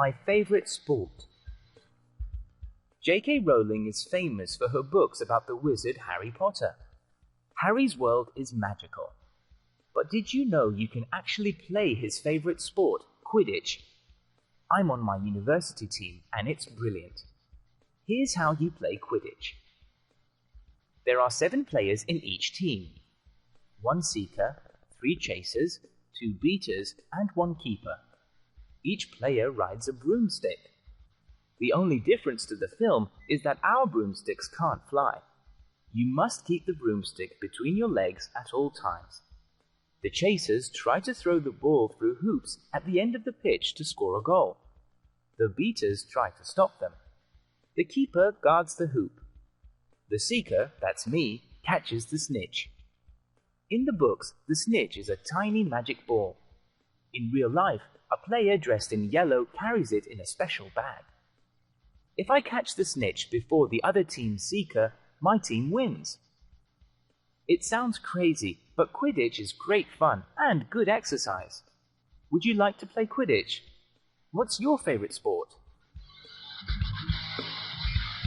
My favorite sport. J.K. Rowling is famous for her books about the wizard Harry Potter. Harry's world is magical. But did you know you can actually play his favorite sport, Quidditch? I'm on my university team and it's brilliant. Here's how you play Quidditch. There are 7 players in each team. 1 seeker, 3 chasers, 2 beaters, and 1 keeper. Each player rides a broomstick. The only difference to the film is that our broomsticks can't fly. You must keep the broomstick between your legs at all times. The chasers try to throw the ball through hoops at the end of the pitch to score a goal. The beaters try to stop them. The keeper guards the hoop. The seeker, that's me, catches the snitch. In the books, the snitch is a tiny magic ball. In real life, a player dressed in yellow carries it in a special bag. If I catch the snitch before the other team's seeker, my team wins. It sounds crazy, but Quidditch is great fun and good exercise. Would you like to play Quidditch? What's your favorite sport?